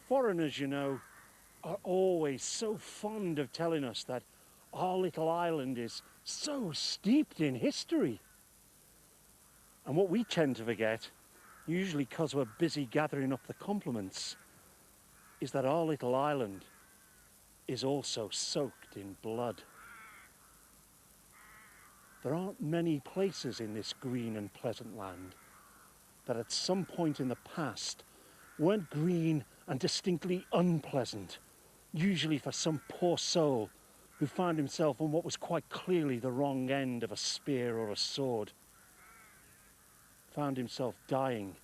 Foreigners, you know, are always so fond of telling us that our little island is so steeped in history. And what we tend to forget, usually because we're busy gathering up the compliments, is that our little island is also soaked in blood. There aren't many places in this green and pleasant land that at some point in the past weren't green and distinctly unpleasant, usually for some poor soul who found himself on what was quite clearly the wrong end of a spear or a sword, found himself dying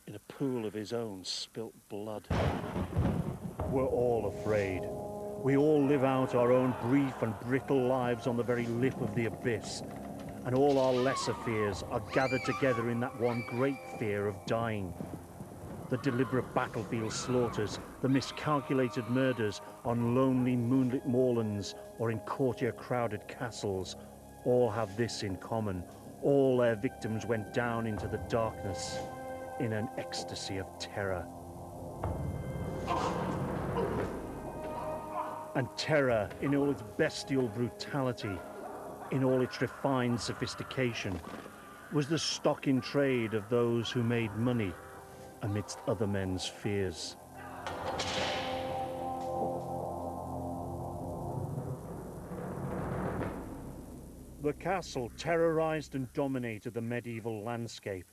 in a pool of his own spilt blood. We're all afraid. We all live out our own brief and brittle lives on the very lip of the abyss, and all our lesser fears are gathered together in that one great fear of dying. The deliberate battlefield slaughters, the miscalculated murders on lonely moonlit moorlands or in courtier-crowded castles, all have this in common. All their victims went down into the darkness in an ecstasy of terror. And terror, in all its bestial brutality, in all its refined sophistication, was the stock in trade of those who made money amidst other men's fears. The castle terrorized and dominated the medieval landscape,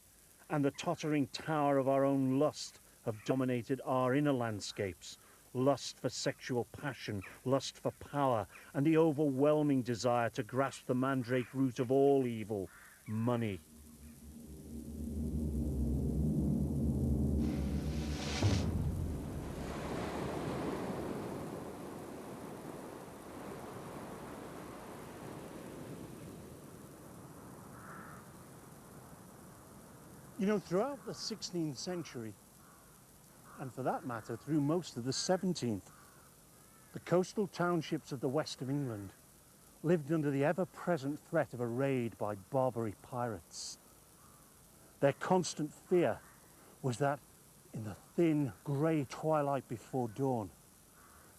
and the tottering tower of our own lust have dominated our inner landscapes. Lust for sexual passion, lust for power, and the overwhelming desire to grasp the mandrake root of all evil, money. You know, throughout the 16th century, and for that matter, through most of the 17th, the coastal townships of the west of England lived under the ever-present threat of a raid by Barbary pirates. Their constant fear was that in the thin, grey twilight before dawn,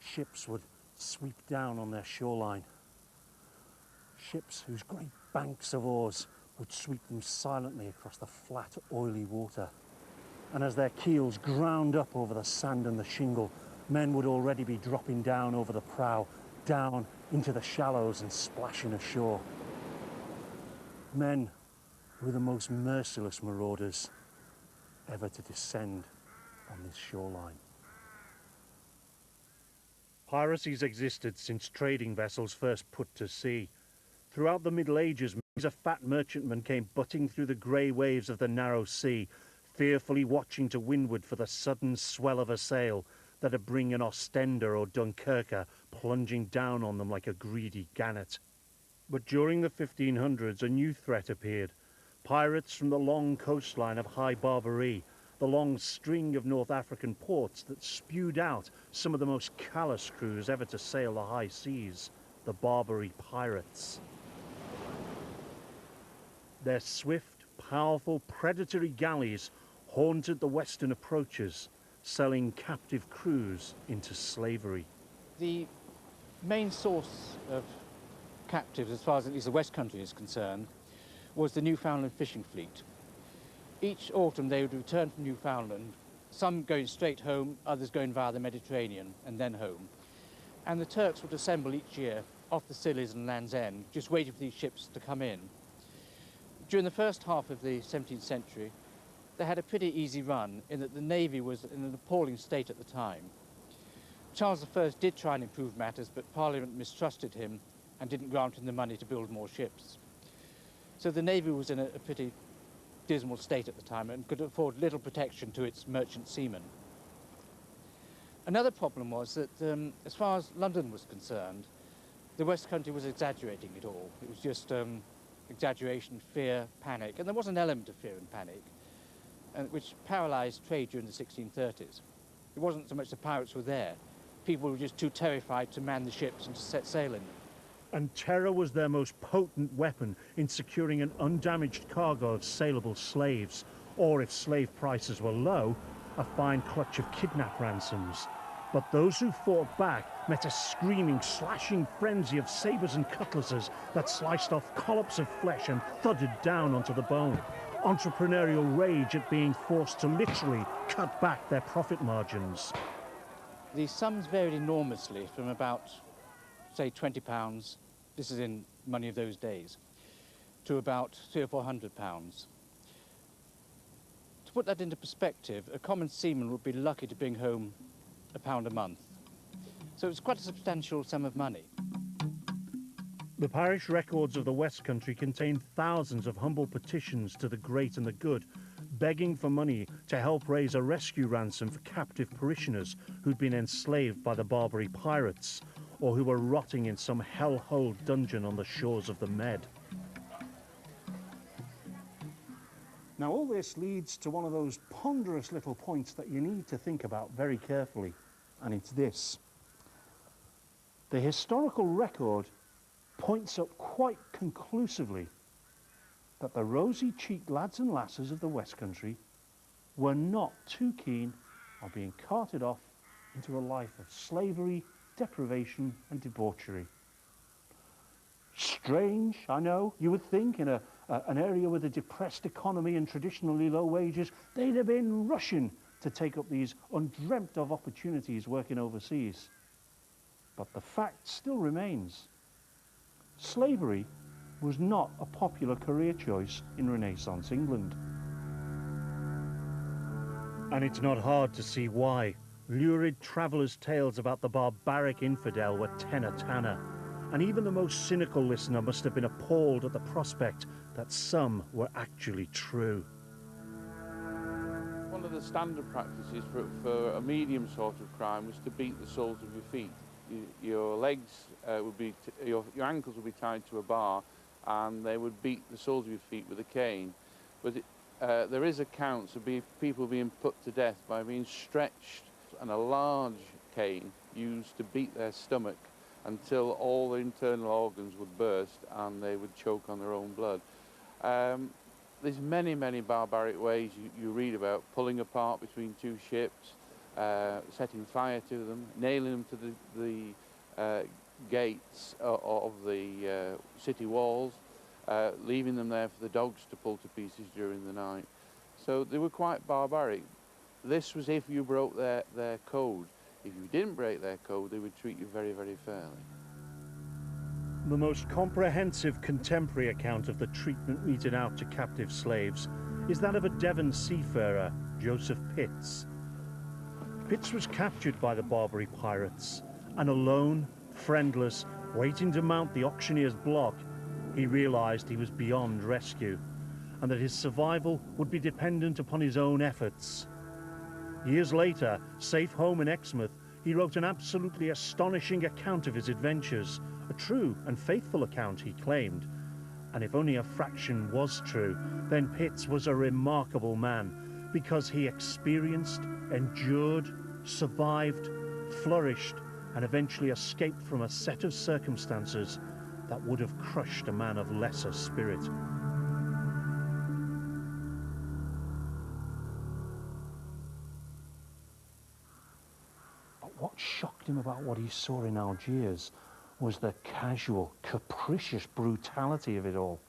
ships would sweep down on their shoreline. Ships whose great banks of oars would sweep them silently across the flat, oily water. And as their keels ground up over the sand and the shingle, men would already be dropping down over the prow, down into the shallows and splashing ashore. Men who were the most merciless marauders ever to descend on this shoreline. Piracies existed since trading vessels first put to sea. Throughout the Middle Ages, a fat merchantman came butting through the grey waves of the narrow sea, fearfully watching to windward for the sudden swell of a sail that'd bring an Ostender or Dunkirker plunging down on them like a greedy gannet. But during the 1500s, a new threat appeared. Pirates from the long coastline of High Barbary, the long string of North African ports that spewed out some of the most callous crews ever to sail the high seas, the Barbary pirates. Their swift, powerful, predatory galleys haunted the western approaches, selling captive crews into slavery. The main source of captives, as far as at least the West Country is concerned, was the Newfoundland fishing fleet. Each autumn they would return from Newfoundland, some going straight home, others going via the Mediterranean and then home. And the Turks would assemble each year off the Scillies and Land's End, just waiting for these ships to come in. During the first half of the 17th century, they had a pretty easy run in that the Navy was in an appalling state at the time. Charles I did try and improve matters, but Parliament mistrusted him and didn't grant him the money to build more ships. So the Navy was in a pretty dismal state at the time and could afford little protection to its merchant seamen. Another problem was that as far as London was concerned, the West Country was exaggerating it all. It was just exaggeration, fear, panic, and there was an element of fear and panic, which paralysed trade during the 1630s. It wasn't so much the pirates were there, people were just too terrified to man the ships and to set sail in them. And terror was their most potent weapon in securing an undamaged cargo of saleable slaves, or if slave prices were low, a fine clutch of kidnap ransoms. But those who fought back met a screaming, slashing frenzy of sabres and cutlasses that sliced off collops of flesh and thudded down onto the bone. Entrepreneurial rage at being forced to literally cut back their profit margins. The sums varied enormously from about, say, £20, this is in money of those days, to about £300 or £400. To put that into perspective, a common seaman would be lucky to bring home £1 a month. So it's quite a substantial sum of money. The parish records of the West Country contain thousands of humble petitions to the great and the good, begging for money to help raise a rescue ransom for captive parishioners who'd been enslaved by the Barbary pirates, or who were rotting in some hellhole dungeon on the shores of the Med. Now all this leads to one of those ponderous little points that you need to think about very carefully, and it's this. The historical record points up quite conclusively that the rosy-cheeked lads and lasses of the West Country were not too keen on being carted off into a life of slavery, deprivation and debauchery. Strange, I know, you would think in an area with a depressed economy and traditionally low wages, they'd have been rushing to take up these undreamt of opportunities working overseas. But the fact still remains. Slavery was not a popular career choice in Renaissance England. And it's not hard to see why. Lurid travellers' tales about the barbaric infidel were tenor tanner, and even the most cynical listener must have been appalled at the prospect that some were actually true. One of the standard practices for a medium sort of crime was to beat the soles of your feet. Your legs would be, your ankles would be tied to a bar, and they would beat the soles of your feet with a cane. But there is accounts of people being put to death by being stretched and a large cane used to beat their stomach until all the internal organs would burst and they would choke on their own blood. There's many, many barbaric ways you read about: pulling apart between two ships, setting fire to them, nailing them to the gates of the city walls, leaving them there for the dogs to pull to pieces during the night. So they were quite barbaric. This was if you broke their code. If you didn't break their code, they would treat you very, very fairly. The most comprehensive contemporary account of the treatment meted out to captive slaves is that of a Devon seafarer, Joseph Pitts. Pitts was captured by the Barbary pirates, and alone, friendless, waiting to mount the auctioneer's block, he realised he was beyond rescue, and that his survival would be dependent upon his own efforts. Years later, safe home in Exmouth, he wrote an absolutely astonishing account of his adventures, a true and faithful account, he claimed. And if only a fraction was true, then Pitts was a remarkable man, because he experienced, endured, survived, flourished, and eventually escaped from a set of circumstances that would have crushed a man of lesser spirit. But what shocked him about what he saw in Algiers was the casual, capricious brutality of it all.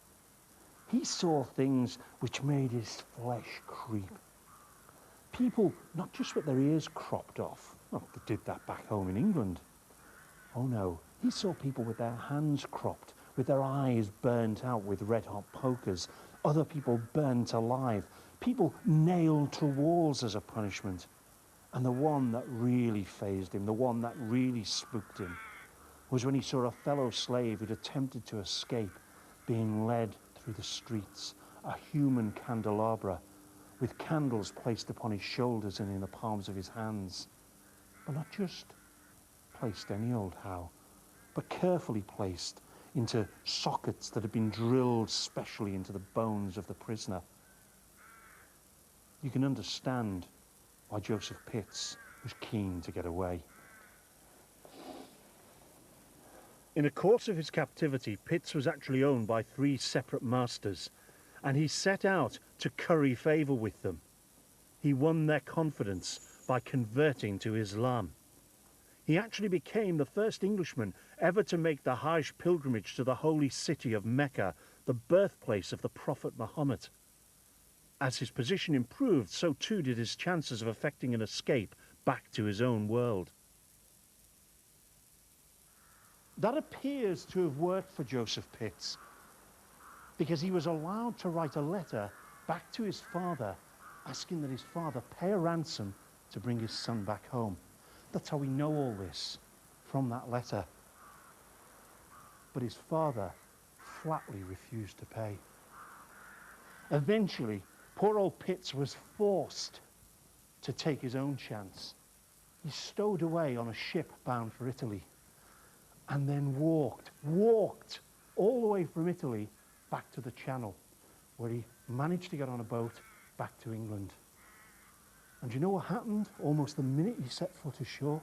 He saw things which made his flesh creep. People, not just with their ears cropped off, well, they did that back home in England. Oh no, he saw people with their hands cropped, with their eyes burnt out with red-hot pokers, other people burnt alive, people nailed to walls as a punishment. And the one that really fazed him, the one that really spooked him, was when he saw a fellow slave who'd attempted to escape being led through the streets, a human candelabra, with candles placed upon his shoulders and in the palms of his hands. But not just placed any old how, but carefully placed into sockets that had been drilled specially into the bones of the prisoner. You can understand why Joseph Pitts was keen to get away. In the course of his captivity, Pitts was actually owned by 3 separate masters, and he set out to curry favour with them. he won their confidence by converting to Islam. He actually became the first Englishman ever to make the Hajj pilgrimage to the holy city of Mecca, the birthplace of the Prophet Muhammad. As his position improved, so too did his chances of effecting an escape back to his own world. That appears to have worked for Joseph Pitts, because he was allowed to write a letter back to his father, asking that his father pay a ransom to bring his son back home. That's how we know all this, from that letter. But his father flatly refused to pay. Eventually, poor old Pitts was forced to take his own chance. He stowed away on a ship bound for Italy, and then walked all the way from Italy back to the Channel, where he managed to get on a boat back to England. And you know what happened almost the minute he set foot ashore?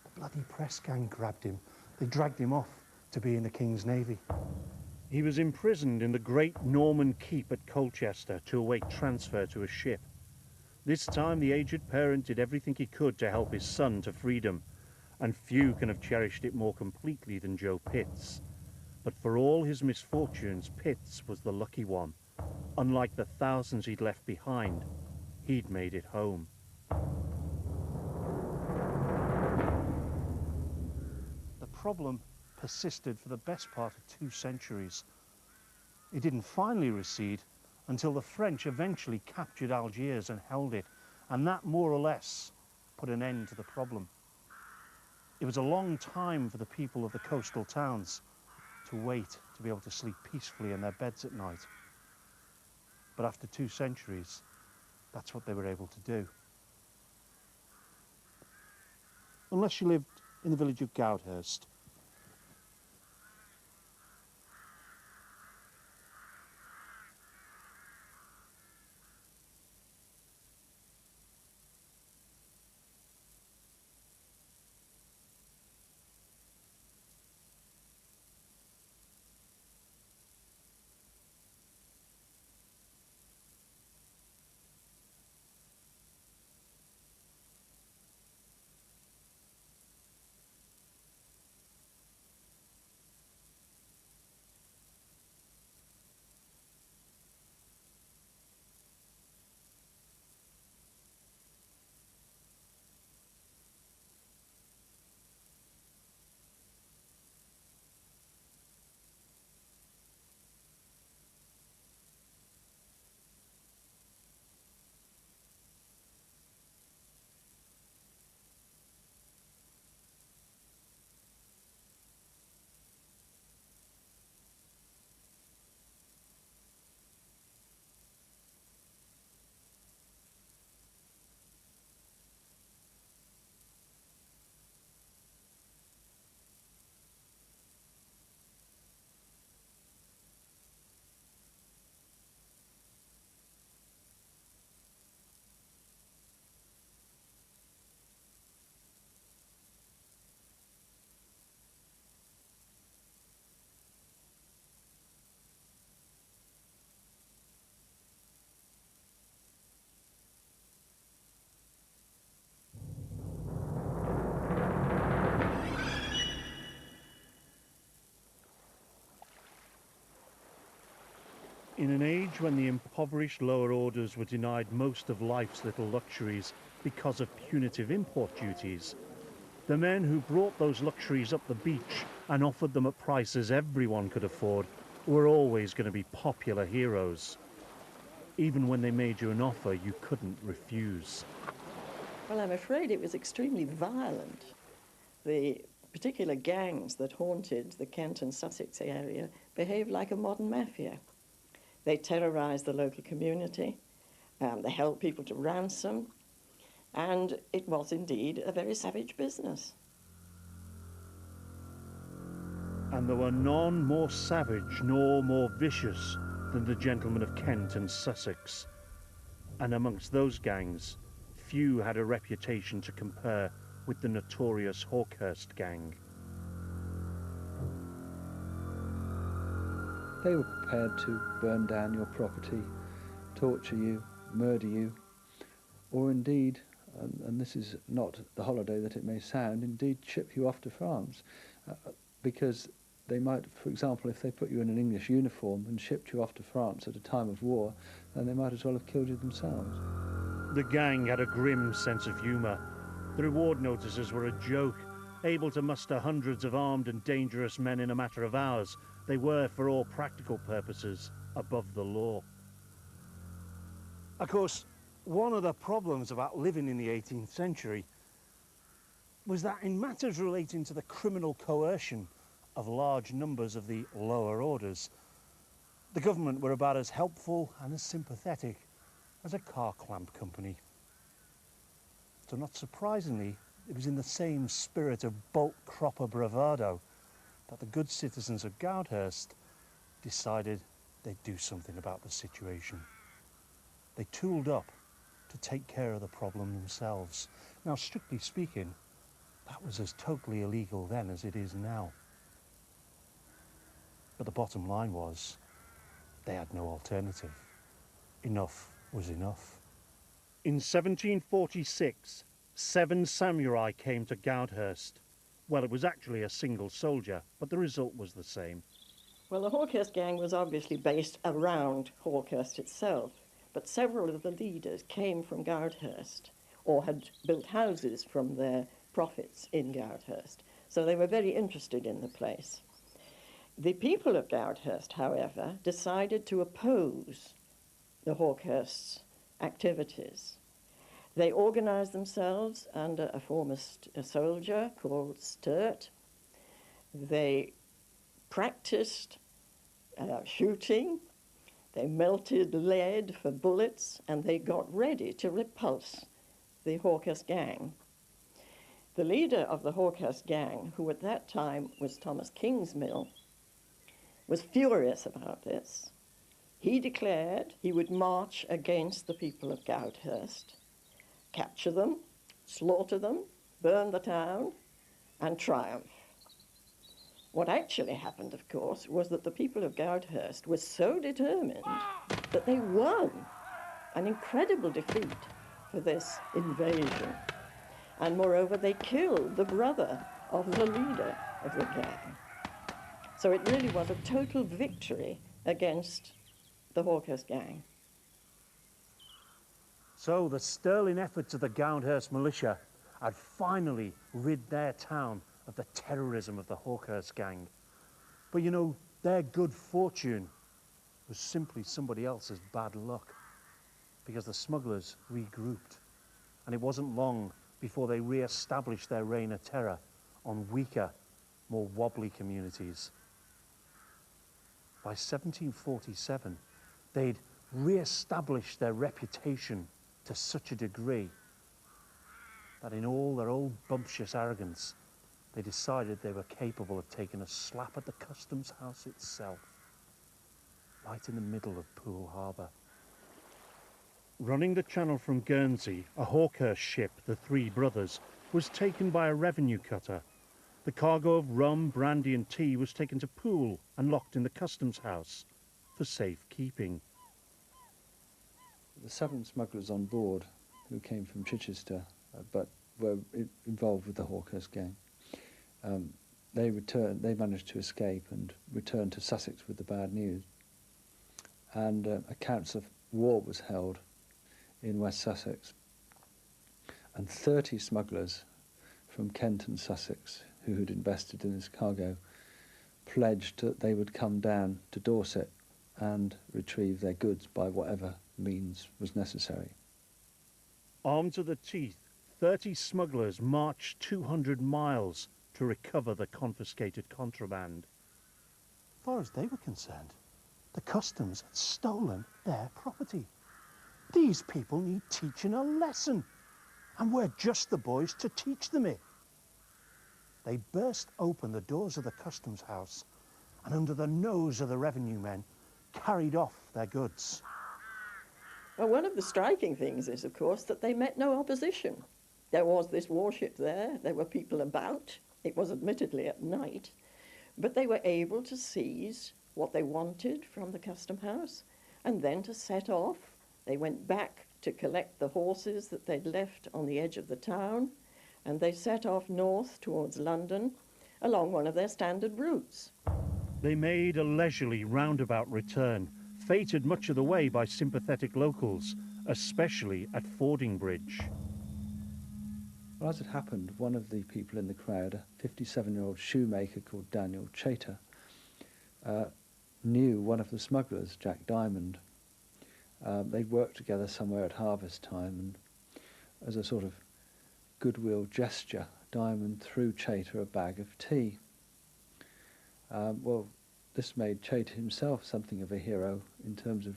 The bloody press gang grabbed him. They dragged him off to be in the King's Navy. He was imprisoned in the great Norman keep at Colchester to await transfer to a ship. This time the aged parent did everything he could to help his son to freedom, and few can have cherished it more completely than Joe Pitts. But for all his misfortunes, Pitts was the lucky one. Unlike the thousands he'd left behind, he'd made it home. The problem persisted for the best part of 2 centuries. It didn't finally recede until the French eventually captured Algiers and held it, and that more or less put an end to the problem. It was a long time for the people of the coastal towns to wait to be able to sleep peacefully in their beds at night. But after 2 centuries, that's what they were able to do. Unless you lived in the village of Goudhurst. In an age when the impoverished lower orders were denied most of life's little luxuries because of punitive import duties, the men who brought those luxuries up the beach and offered them at prices everyone could afford were always going to be popular heroes. Even when they made you an offer you couldn't refuse. Well, I'm afraid it was extremely violent. The particular gangs that haunted the Kent and Sussex area behaved like a modern mafia. They terrorised the local community, they held people to ransom, and it was indeed a very savage business. And there were none more savage nor more vicious than the gentlemen of Kent and Sussex. And amongst those gangs, few had a reputation to compare with the notorious Hawkhurst gang. They were prepared to burn down your property, torture you, murder you, or indeed, and this is not the holiday that it may sound, indeed ship you off to France, because they might, for example, if they put you in an English uniform and shipped you off to France at a time of war, then they might as well have killed you themselves. The gang had a grim sense of humour. The reward notices were a joke. Able to muster hundreds of armed and dangerous men in a matter of hours, they were, for all practical purposes, above the law. Of course, one of the problems about living in the 18th century was that in matters relating to the criminal coercion of large numbers of the lower orders, the government were about as helpful and as sympathetic as a car clamp company. So not surprisingly, it was in the same spirit of bulk cropper bravado that the good citizens of Goudhurst decided they'd do something about the situation. They tooled up to take care of the problem themselves. Now, strictly speaking, that was as totally illegal then as it is now. But the bottom line was, they had no alternative. Enough was enough. In 1746, 7 samurai came to Goudhurst. Well, it was actually a single soldier, but the result was the same. Well, the Hawkhurst gang was obviously based around Hawkhurst itself, but several of the leaders came from Goudhurst or had built houses from their profits in Goudhurst, so they were very interested in the place. The people of Goudhurst, however, decided to oppose the Hawkhurst's activities. They organised themselves under a former soldier called Sturt. They practised shooting, they melted lead for bullets, and they got ready to repulse the Hawkhurst gang. The leader of the Hawkhurst gang, who at that time was Thomas Kingsmill, was furious about this. He declared he would march against the people of Goudhurst, capture them, slaughter them, burn the town, and triumph. What actually happened, of course, was that the people of Goudhurst were so determined that they won an incredible defeat for this invasion. And moreover, they killed the brother of the leader of the gang. So it really was a total victory against the Hawkhurst gang. So the sterling efforts of the Goudhurst militia had finally rid their town of the terrorism of the Hawkhurst gang. But you know, their good fortune was simply somebody else's bad luck, because the smugglers regrouped, and it wasn't long before they re-established their reign of terror on weaker, more wobbly communities. By 1747, they'd re-established their reputation to such a degree that in all their old bumptious arrogance, they decided they were capable of taking a slap at the customs house itself, right in the middle of Poole Harbour. Running the channel from Guernsey, a Hawkhurst ship, the Three Brothers, was taken by a revenue cutter. The cargo of rum, brandy and tea was taken to Poole and locked in the customs house for safekeeping. The 7 smugglers on board, who came from Chichester, but were involved with the Hawkhurst gang, they managed to escape and return to Sussex with the bad news. And a council of war was held in West Sussex, and 30 smugglers from Kent and Sussex who had invested in this cargo pledged that they would come down to Dorset and retrieve their goods by whatever means was necessary. Armed to the teeth, 30 smugglers marched 200 miles to recover the confiscated contraband. As far as they were concerned, the customs had stolen their property. These people need teaching a lesson, and we're just the boys to teach them it. They burst open the doors of the customs house and under the nose of the revenue men carried off their goods. Well, one of the striking things is, of course, that they met no opposition. There was this warship there were people about. It was admittedly at night, but they were able to seize what they wanted from the custom house and then to set off. They went back to collect the horses that they'd left on the edge of the town, and they set off north towards London along one of their standard routes. They made a leisurely roundabout return, feted much of the way by sympathetic locals, especially at Fordingbridge. Well, as it happened, one of the people in the crowd, a 57-year-old shoemaker called Daniel Chater, knew one of the smugglers, Jack Diamond. They'd worked together somewhere at harvest time, and as a sort of goodwill gesture, Diamond threw Chater a bag of tea. Well, this made Chater himself something of a hero in terms of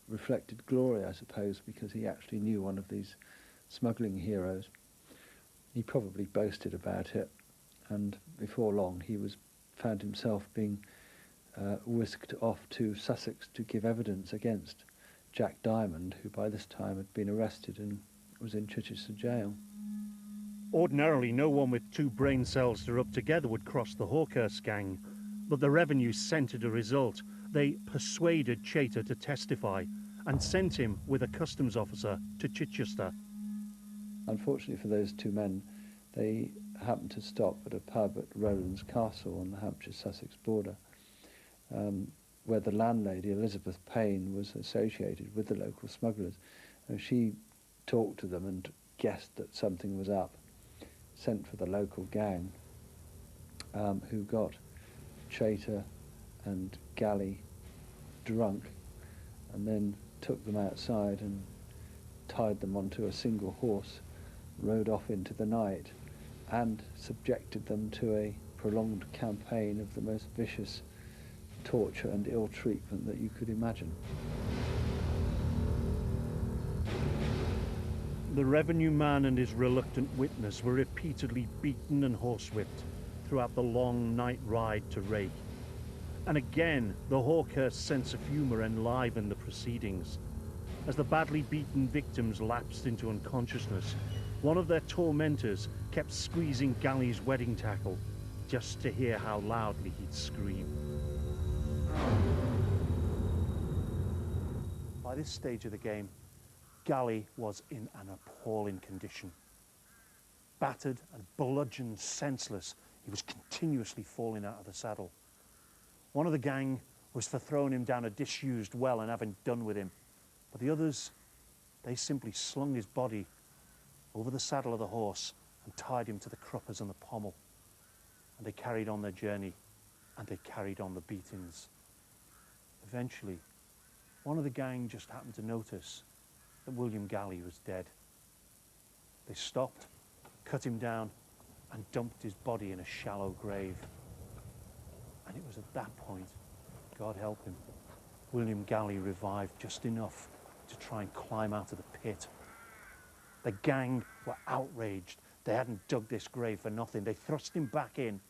reflected glory, I suppose, because he actually knew one of these smuggling heroes. He probably boasted about it, and before long he found himself being whisked off to Sussex to give evidence against Jack Diamond, who by this time had been arrested and was in Chichester jail. Ordinarily, no one with two brain cells to rub together would cross the Hawkhurst gang, but the revenue scented a result. They persuaded Chater to testify and sent him with a customs officer to Chichester. Unfortunately for those two men, they happened to stop at a pub at Rowlands Castle on the Hampshire-Sussex border, where the landlady, Elizabeth Payne, was associated with the local smugglers. And she talked to them and guessed that something was up, sent for the local gang, who got Chater and Galley drunk, and then took them outside and tied them onto a single horse, rode off into the night, and subjected them to a prolonged campaign of the most vicious torture and ill treatment that you could imagine. The revenue man and his reluctant witness were repeatedly beaten and horsewhipped throughout the long night ride to Rake. And again, the Hawkhurst sense of humour enlivened the proceedings. As the badly beaten victims lapsed into unconsciousness, one of their tormentors kept squeezing Galley's wedding tackle just to hear how loudly he'd scream. By this stage of the game, Galley was in an appalling condition. Battered and bludgeoned senseless, he was continuously falling out of the saddle. One of the gang was for throwing him down a disused well and having done with him, but the others, they simply slung his body over the saddle of the horse and tied him to the cruppers and the pommel. And they carried on their journey, and they carried on the beatings. Eventually, one of the gang just happened to notice that William Galley was dead. They stopped, cut him down, and dumped his body in a shallow grave. And it was at that point, God help him, William Galley revived just enough to try and climb out of the pit. The gang were outraged. They hadn't dug this grave for nothing. They thrust him back in,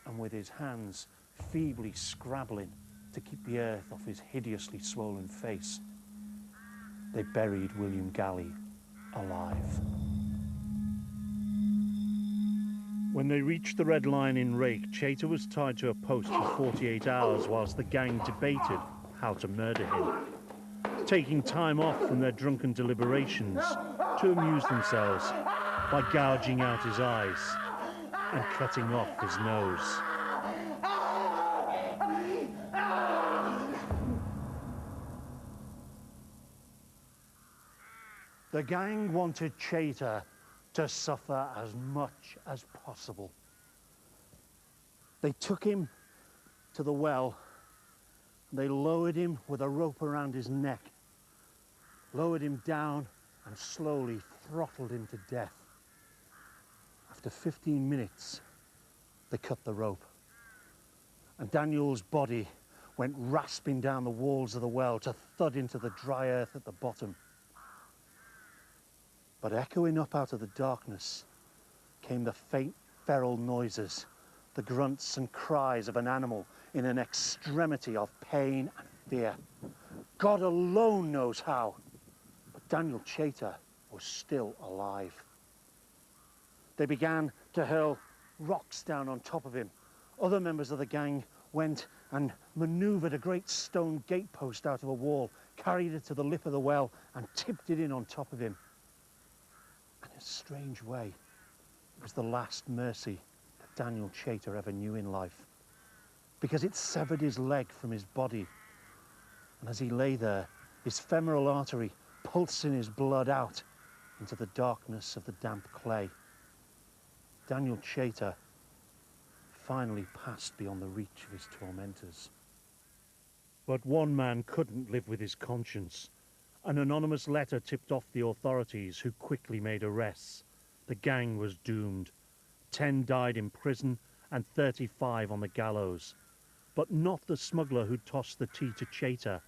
and with his hands feebly scrabbling to keep the earth off his hideously swollen face, they buried William Galley alive. When they reached the Red Lion in Rake, Chater was tied to a post for 48 hours whilst the gang debated how to murder him, taking time off from their drunken deliberations to amuse themselves by gouging out his eyes and cutting off his nose. The gang wanted Chater to suffer as much as possible. They took him to the well, and they lowered him with a rope around his neck, lowered him down and slowly throttled him to death. After 15 minutes, they cut the rope, and Daniel's body went rasping down the walls of the well to thud into the dry earth at the bottom. But echoing up out of the darkness came the faint feral noises, the grunts and cries of an animal in an extremity of pain and fear. God alone knows how, but Daniel Chater was still alive. They began to hurl rocks down on top of him. Other members of the gang went and manoeuvred a great stone gatepost out of a wall, carried it to the lip of the well and tipped it in on top of him. And in a strange way, it was the last mercy that Daniel Chater ever knew in life, because it severed his leg from his body. And as he lay there, his femoral artery pulsing his blood out into the darkness of the damp clay, Daniel Chater finally passed beyond the reach of his tormentors. But one man couldn't live with his conscience. An anonymous letter tipped off the authorities, who quickly made arrests. The gang was doomed. 10 died in prison and 35 on the gallows. But not the smuggler who tossed the tea to Chater.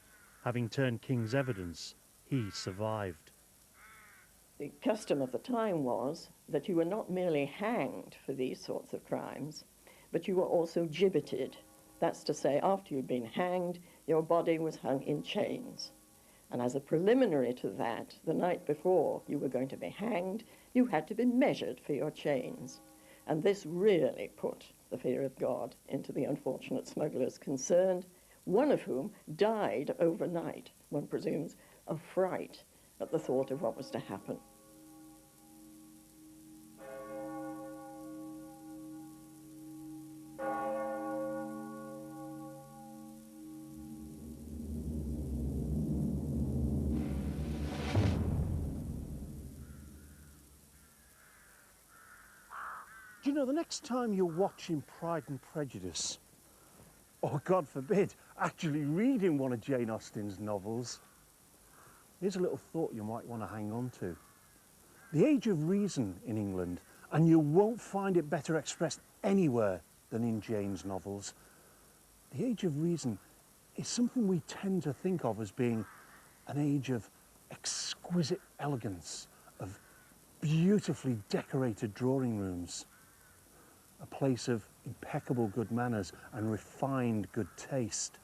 Having turned king's evidence, he survived. The custom of the time was that you were not merely hanged for these sorts of crimes, but you were also gibbeted. That's to say, after you'd been hanged, your body was hung in chains. And as a preliminary to that, the night before you were going to be hanged, you had to be measured for your chains. And this really put the fear of God into the unfortunate smugglers concerned, one of whom died overnight, one presumes, of fright at the thought of what was to happen. Do you know, the next time you're watching Pride and Prejudice, or God forbid, actually reading one of Jane Austen's novels, here's a little thought you might want to hang on to. The age of reason in England, and you won't find it better expressed anywhere than in Jane's novels, the age of reason is something we tend to think of as being an age of exquisite elegance, of beautifully decorated drawing rooms, a place of impeccable good manners and refined good taste.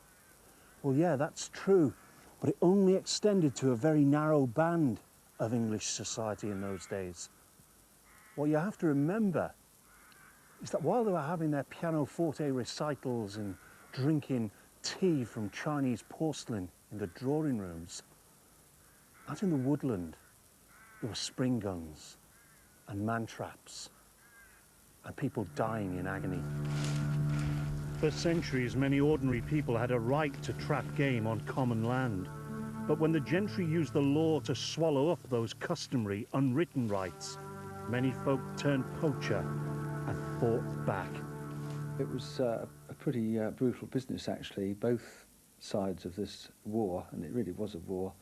Well, yeah, that's true, but it only extended to a very narrow band of English society in those days. What you have to remember is that while they were having their pianoforte recitals and drinking tea from Chinese porcelain in the drawing rooms, out in the woodland there were spring guns and man traps and people dying in agony. For centuries, many ordinary people had a right to trap game on common land. But when the gentry used the law to swallow up those customary, unwritten rights, many folk turned poacher and fought back. It was a pretty brutal business, actually. Both sides of this war, and it really was a war,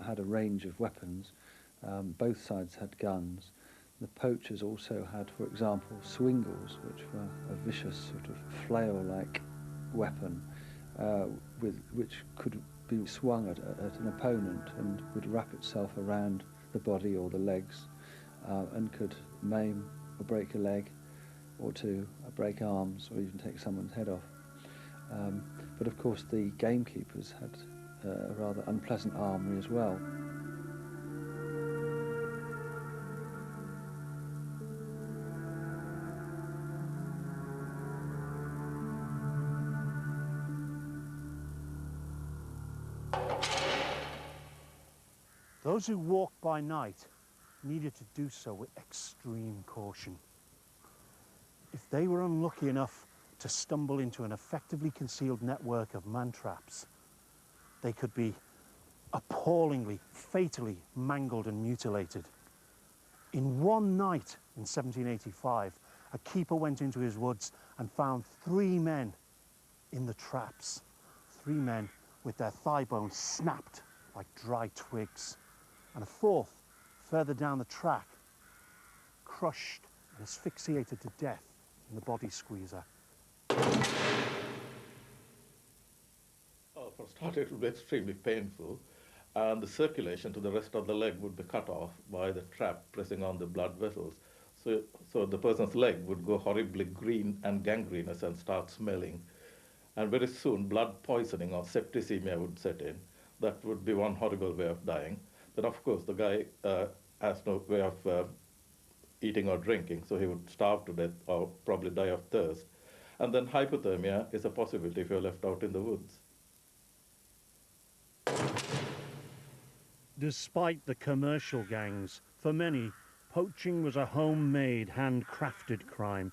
had a range of weapons. Both sides had guns. The poachers also had, for example, swingles, which were a vicious sort of flail-like weapon, which could be swung at an opponent and would wrap itself around the body or the legs, and could maim or break a leg or two, break arms, or even take someone's head off. But of course the gamekeepers had a rather unpleasant armoury as well. Those who walked by night needed to do so with extreme caution. If they were unlucky enough to stumble into an effectively concealed network of man-traps, they could be appallingly, fatally mangled and mutilated. In one night in 1785, a keeper went into his woods and found 3 men in the traps. 3 men with their thigh bones snapped like dry twigs, and a 4th further down the track, crushed and asphyxiated to death in the body squeezer. For a start, it would be extremely painful, and the circulation to the rest of the leg would be cut off by the trap pressing on the blood vessels. So the person's leg would go horribly green and gangrenous and start smelling. And very soon, blood poisoning or septicemia would set in. That would be one horrible way of dying. Then, of course, the guy has no way of eating or drinking, so he would starve to death or probably die of thirst. And then hypothermia is a possibility if you're left out in the woods. Despite the commercial gangs, for many, poaching was a homemade, handcrafted crime.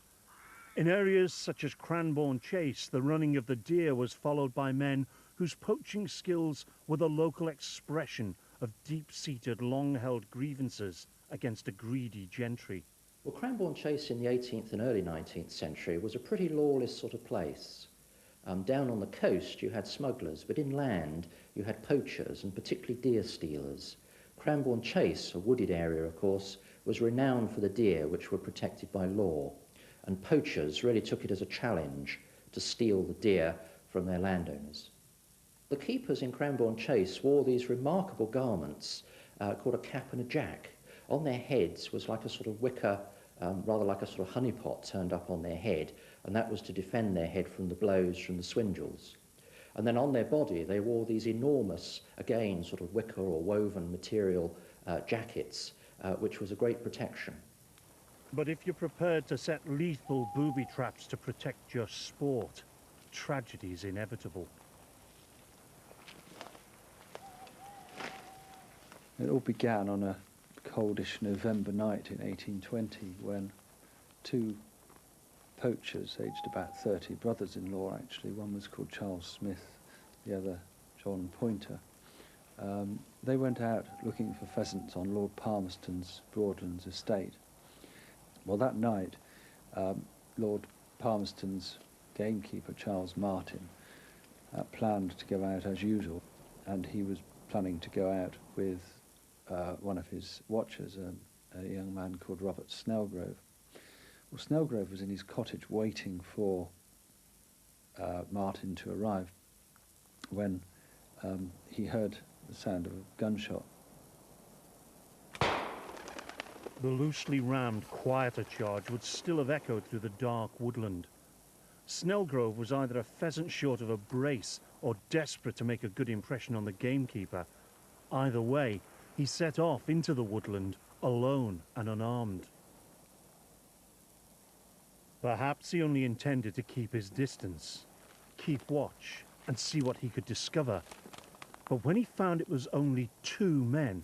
In areas such as Cranbourne Chase, the running of the deer was followed by men whose poaching skills were the local expression of deep-seated, long-held grievances against a greedy gentry. Well, Cranbourne Chase in the 18th and early 19th century was a pretty lawless sort of place. Down on the coast you had smugglers, but inland you had poachers and particularly deer stealers. Cranbourne Chase, a wooded area of course, was renowned for the deer which were protected by law, and poachers really took it as a challenge to steal the deer from their landowners. The keepers in Cranbourne Chase wore these remarkable garments called a cap and a jack. On their heads was like a sort of wicker, rather like a sort of honeypot turned up on their head, and that was to defend their head from the blows from the swindules. And then on their body they wore these enormous, again, sort of wicker or woven material jackets, which was a great protection. But if you're prepared to set lethal booby traps to protect your sport, tragedy is inevitable. It all began on a coldish November night in 1820 when two poachers, aged about 30, brothers-in-law actually, one was called Charles Smith, the other John Pointer, they went out looking for pheasants on Lord Palmerston's Broadlands estate. Well, that night, Lord Palmerston's gamekeeper, Charles Martin, planned to go out as usual, and he was planning to go out with one of his watchers, a young man called Robert Snellgrove. Well, Snellgrove was in his cottage waiting for Martin to arrive when he heard the sound of a gunshot. The loosely rammed, quieter charge would still have echoed through the dark woodland. Snellgrove was either a pheasant short of a brace or desperate to make a good impression on the gamekeeper. Either way, he set off into the woodland, alone and unarmed. Perhaps he only intended to keep his distance, keep watch, and see what he could discover. But when he found it was only two men,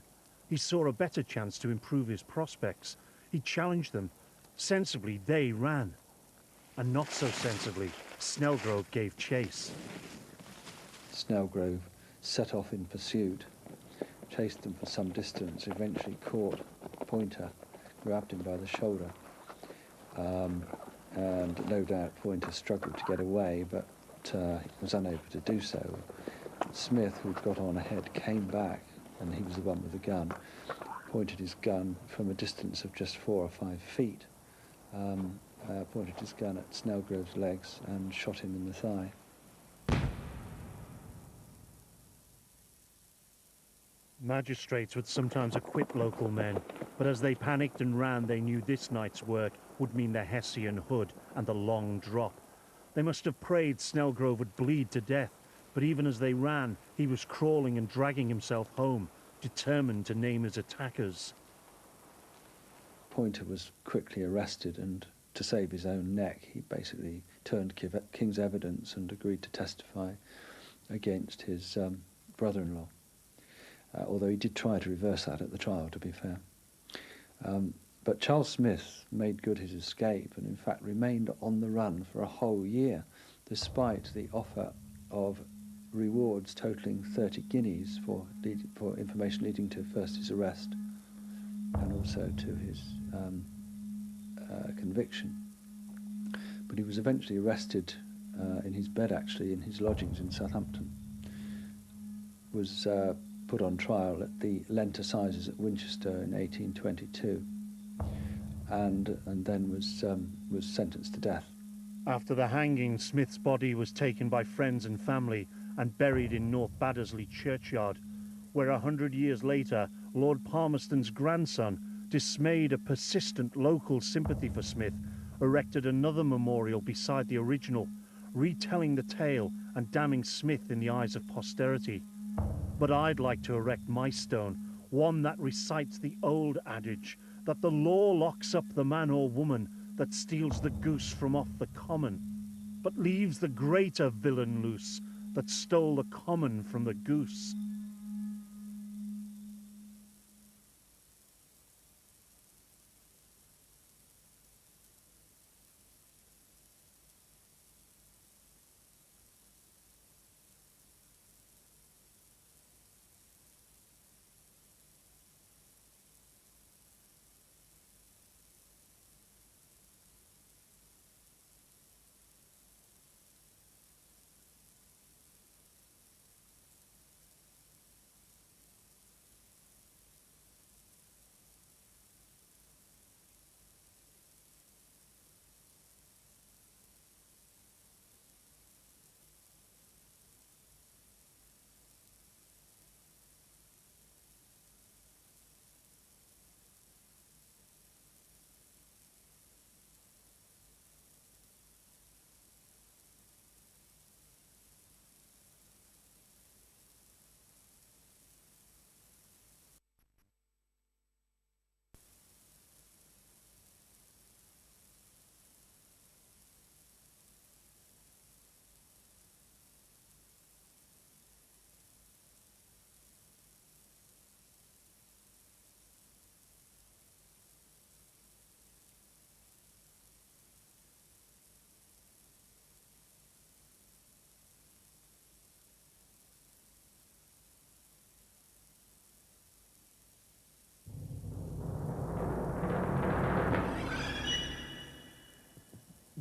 he saw a better chance to improve his prospects. He challenged them. Sensibly, they ran. And not so sensibly, Snellgrove gave chase. Snellgrove set off in pursuit, chased them for some distance, eventually caught Pointer, grabbed him by the shoulder, and no doubt Pointer struggled to get away, but was unable to do so. Smith, who'd got on ahead, came back, and he was the one with the gun, pointed his gun from a distance of just 4 or 5 feet, pointed his gun at Snellgrove's legs and shot him in the thigh. Magistrates would sometimes acquit local men, but as they panicked and ran, they knew this night's work would mean the Hessian hood and the long drop. They must have prayed Snellgrove would bleed to death, but even as they ran, he was crawling and dragging himself home, determined to name his attackers. Pointer was quickly arrested, and to save his own neck, he basically turned King's evidence and agreed to testify against his brother-in-law. Although he did try to reverse that at the trial, to be fair. But Charles Smith made good his escape and in fact remained on the run for a whole year, despite the offer of rewards totalling 30 guineas for information leading to first his arrest and also to his conviction. But he was eventually arrested in his bed, actually, in his lodgings in Southampton. Was put on trial at the Lent Assizes at Winchester in 1822, and then was sentenced to death. After the hanging, Smith's body was taken by friends and family and buried in North Baddesley churchyard, where 100 years later, Lord Palmerston's grandson, dismayed at persistent local sympathy for Smith, erected another memorial beside the original, retelling the tale and damning Smith in the eyes of posterity. But I'd like to erect my stone, one that recites the old adage that the law locks up the man or woman that steals the goose from off the common, but leaves the greater villain loose that stole the common from the goose.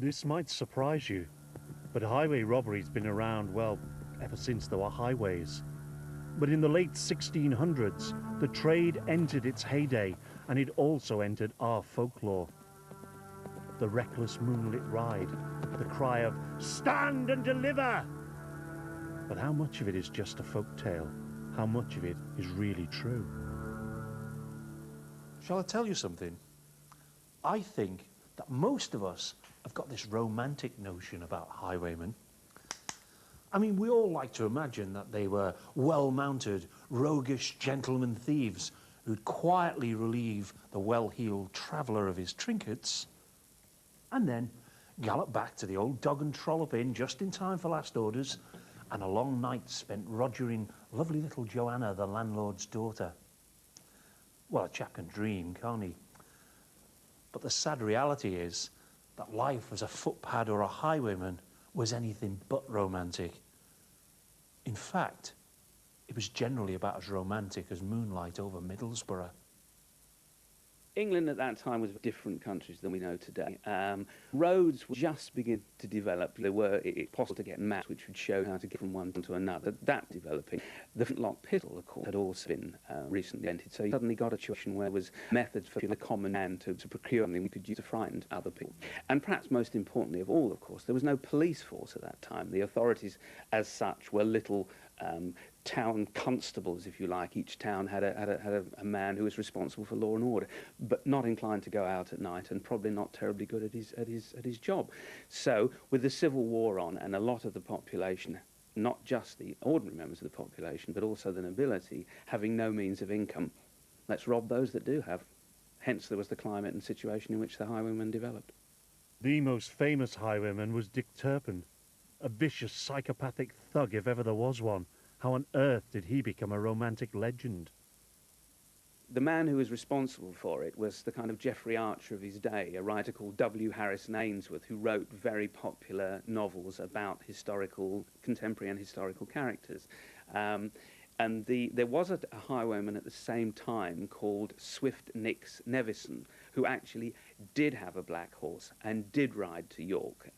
This might surprise you, but highway robbery's been around, well, ever since there were highways. But in the late 1600s, the trade entered its heyday, and it also entered our folklore. The reckless moonlit ride, the cry of, "Stand and deliver!" But how much of it is just a folk tale? How much of it is really true? Shall I tell you something? I think that most of us have got this romantic notion about highwaymen. I mean, we all like to imagine that they were well-mounted, roguish gentlemen thieves who'd quietly relieve the well-heeled traveller of his trinkets and then gallop back to the old Dog and Trollop Inn just in time for last orders and a long night spent rogering lovely little Joanna, the landlord's daughter. Well, a chap can dream, can't he? But the sad reality is that life as a footpad or a highwayman was anything but romantic. In fact, it was generally about as romantic as moonlight over Middlesbrough. England at that time was different countries than we know today. Roads were just beginning to develop. There were possible to get maps which would show how to get from one to another. That developing. The flintlock pistol, of course, had also been recently invented. So you suddenly got a situation where there was methods for the common man to procure something we could use to frighten other people. And perhaps most importantly of all, of course, there was no police force at that time. The authorities, as such, were little town constables, if you like. Each town had a man who was responsible for law and order, but not inclined to go out at night and probably not terribly good at his job. So with the Civil War on and a lot of the population, not just the ordinary members of the population, but also the nobility, having no means of income, let's rob those that do have. Hence there was the climate and situation in which the highwayman developed. The most famous highwayman was Dick Turpin, a vicious psychopathic thug if ever there was one. How on earth did he become a romantic legend? The man who was responsible for it was the kind of Geoffrey Archer of his day, a writer called W. Harrison Ainsworth, who wrote very popular novels about contemporary and historical characters. And there was a highwayman at the same time called Swift Nix Nevison, who actually did have a black horse and did ride to York,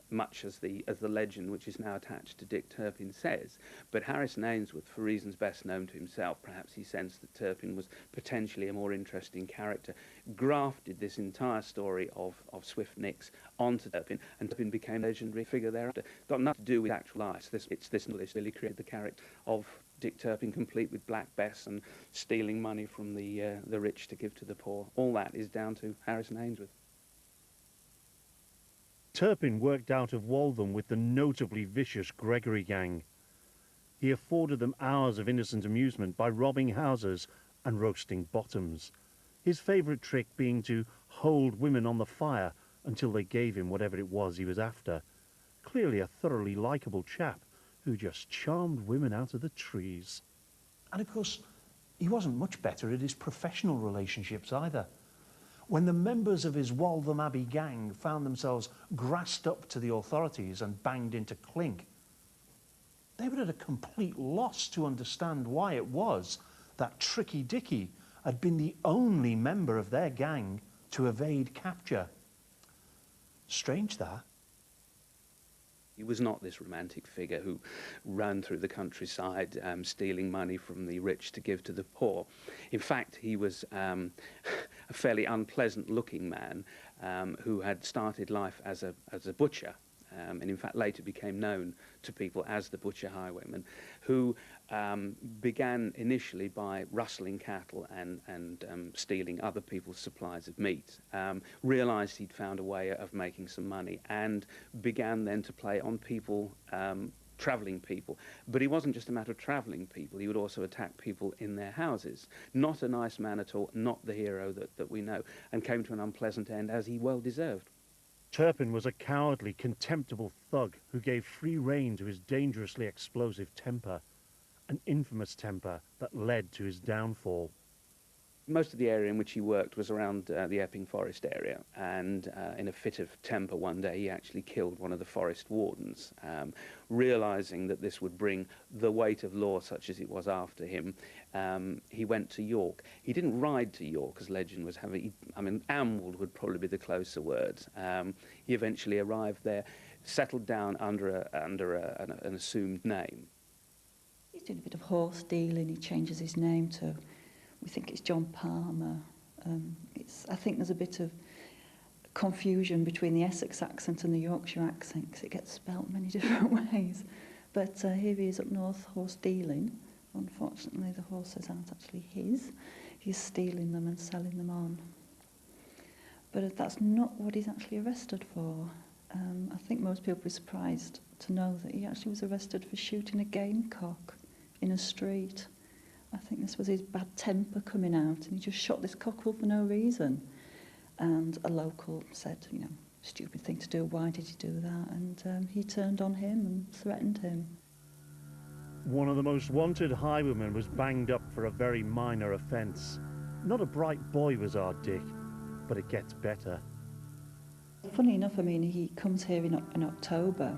much as the legend which is now attached to Dick Turpin says. But Harrison Ainsworth, for reasons best known to himself, perhaps he sensed that Turpin was potentially a more interesting character, grafted this entire story of Swift Nix onto Turpin, and Turpin became a legendary figure thereafter. Got nothing to do with actual life. This novelist really created the character of Dick Turpin, complete with Black Bess and stealing money from the rich to give to the poor. All that is down to Harrison Ainsworth. Turpin worked out of Waltham with the notably vicious Gregory gang. He afforded them hours of innocent amusement by robbing houses and roasting bottoms, his favourite trick being to hold women on the fire until they gave him whatever it was he was after. Clearly a thoroughly likeable chap who just charmed women out of the trees. And of course, he wasn't much better at his professional relationships either. When the members of his Waltham Abbey gang found themselves grassed up to the authorities and banged into clink, they were at a complete loss to understand why it was that Tricky Dicky had been the only member of their gang to evade capture. Strange that. He was not this romantic figure who ran through the countryside stealing money from the rich to give to the poor. In fact, he was a fairly unpleasant-looking man who had started life as a butcher, and in fact later became known to people as the butcher highwayman, who began initially by rustling cattle and stealing other people's supplies of meat, realised he'd found a way of making some money, and began then to play on people, travelling people. But he wasn't just a matter of travelling people, he would also attack people in their houses. Not a nice man at all, not the hero that we know, and came to an unpleasant end, as he well deserved. Turpin was a cowardly, contemptible thug who gave free rein to his dangerously explosive temper, an infamous temper that led to his downfall. Most of the area in which he worked was around the Epping Forest area, and in a fit of temper one day he actually killed one of the forest wardens. Realising that this would bring the weight of law such as it was after him, he went to York. He didn't ride to York, as legend was having. I mean, ambled would probably be the closer word. He eventually arrived there, settled down under an assumed name. He's doing a bit of horse dealing. He changes his name to, we think it's John Palmer. I think there's a bit of confusion between the Essex accent and the Yorkshire accent because it gets spelt many different ways. But here he is up north, horse dealing. Unfortunately, the horses aren't actually his. He's stealing them and selling them on. But that's not what he's actually arrested for. I think most people were surprised to know that he actually was arrested for shooting a gamecock in a street. I think this was his bad temper coming out, and he just shot this cockerel for no reason. And a local said, you know, stupid thing to do, why did you do that? And he turned on him and threatened him. One of the most wanted highwaymen was banged up for a very minor offence. Not a bright boy was our Dick, but it gets better. Funny enough, I mean, he comes here in October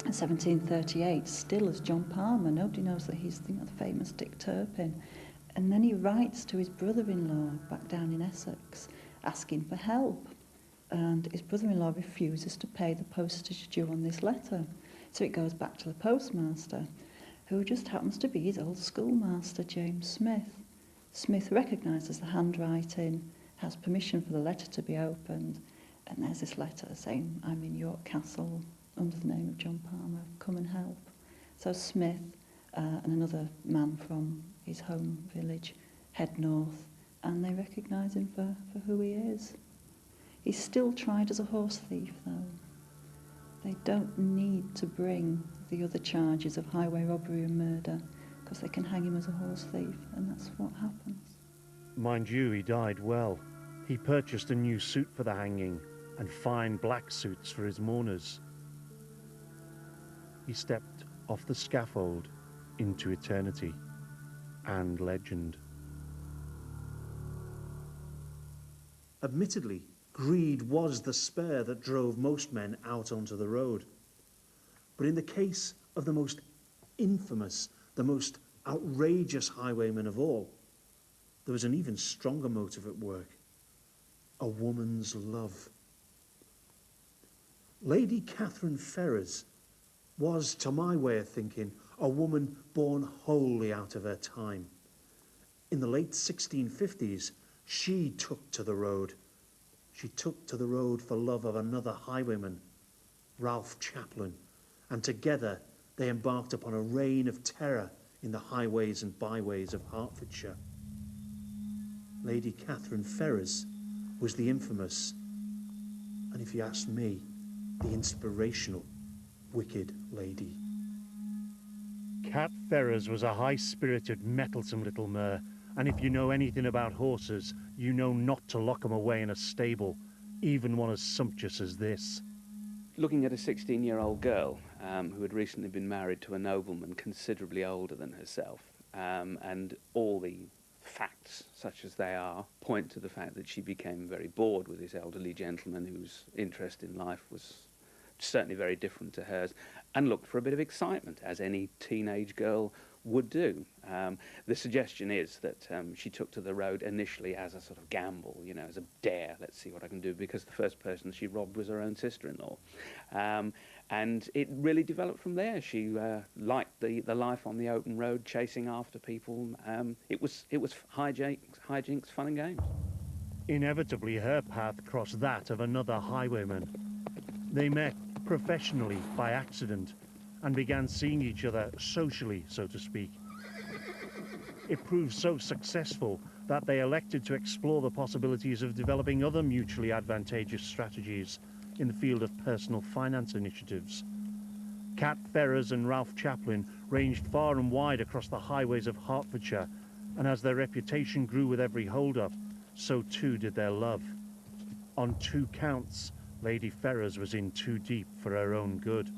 1738, still as John Palmer. Nobody knows that he's the famous Dick Turpin. And then he writes to his brother-in-law back down in Essex, asking for help. And his brother-in-law refuses to pay the postage due on this letter. So it goes back to the postmaster, who just happens to be his old schoolmaster, James Smith. Smith recognises the handwriting, has permission for the letter to be opened, and there's this letter saying, I'm in York Castle under the name of John Palmer, come and help. So Smith and another man from his home village head north, and they recognise him for who he is. He's still tried as a horse thief, though. They don't need to bring the other charges of highway robbery and murder, because they can hang him as a horse thief, and that's what happens. Mind you, he died well. He purchased a new suit for the hanging, and fine black suits for his mourners. He stepped off the scaffold into eternity and legend. Admittedly, greed was the spur that drove most men out onto the road. But in the case of the most infamous, the most outrageous highwayman of all, there was an even stronger motive at work: a woman's love. Lady Catherine Ferrers was, to my way of thinking, a woman born wholly out of her time. In the late 1650s, she took to the road. She took to the road for love of another highwayman, Ralph Chaplin, and together they embarked upon a reign of terror in the highways and byways of Hertfordshire. Lady Catherine Ferrers was the infamous, and if you ask me, the inspirational, wicked lady. Cat Ferrers was a high-spirited, mettlesome little mare, and if you know anything about horses, you know not to lock them away in a stable, even one as sumptuous as this. Looking at a 16-year-old girl who had recently been married to a nobleman considerably older than herself, and all the facts, such as they are, point to the fact that she became very bored with this elderly gentleman whose interest in life was certainly very different to hers, and looked for a bit of excitement, as any teenage girl would do. The suggestion is that she took to the road initially as a sort of gamble, you know, as a dare, let's see what I can do, because the first person she robbed was her own sister-in-law. And it really developed from there. She liked the life on the open road, chasing after people. It was hijinks, fun and games. Inevitably, her path crossed that of another highwayman. They met professionally by accident and began seeing each other socially, so to speak. It proved so successful that they elected to explore the possibilities of developing other mutually advantageous strategies in the field of personal finance initiatives. Cat Ferrers and Ralph Chaplin ranged far and wide across the highways of Hertfordshire, and as their reputation grew with every hold-up, so too did their love. On 2 counts, Lady Ferrers was in too deep for her own good.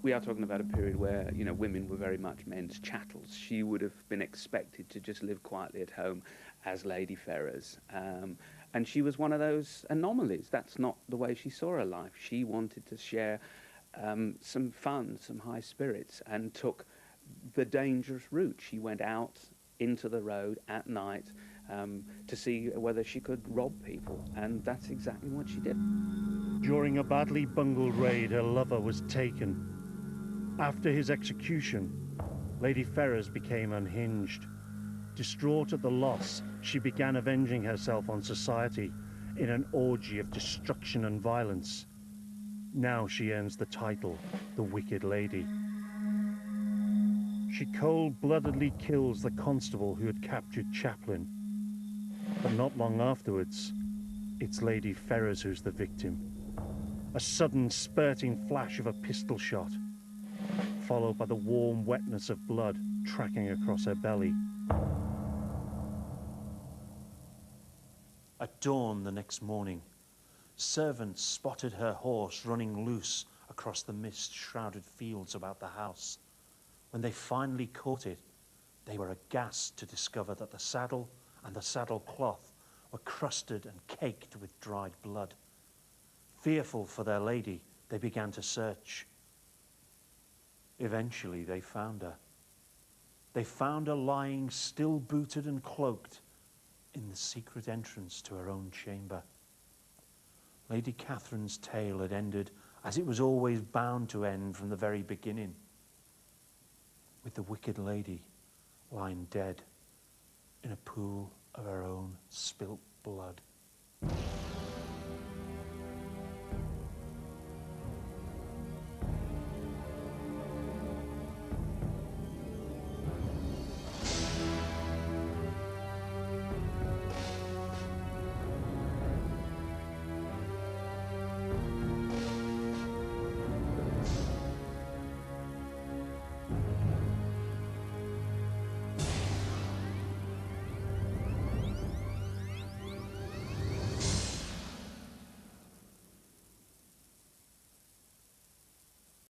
We are talking about a period where, you know, women were very much men's chattels. She would have been expected to just live quietly at home as Lady Ferrers. And she was one of those anomalies. That's not the way she saw her life. She wanted to share some fun, some high spirits, and took the dangerous route. She went out into the road at night to see whether she could rob people, and that's exactly what she did. During a badly bungled raid, her lover was taken. After his execution, Lady Ferrers became unhinged. Distraught at the loss, she began avenging herself on society in an orgy of destruction and violence. Now she earns the title, the Wicked Lady. She cold-bloodedly kills the constable who had captured Chaplin. But not long afterwards, it's Lady Ferrers who's the victim. A sudden spurting flash of a pistol shot, followed by the warm wetness of blood tracking across her belly. At dawn the next morning, servants spotted her horse running loose across the mist-shrouded fields about the house. When they finally caught it, they were aghast to discover that the saddle and the saddle cloth were crusted and caked with dried blood. Fearful for their lady, they began to search. Eventually, they found her. They found her lying, still booted and cloaked, in the secret entrance to her own chamber. Lady Catherine's tale had ended as it was always bound to end from the very beginning, with the Wicked Lady lying dead in a pool of her own spilt blood.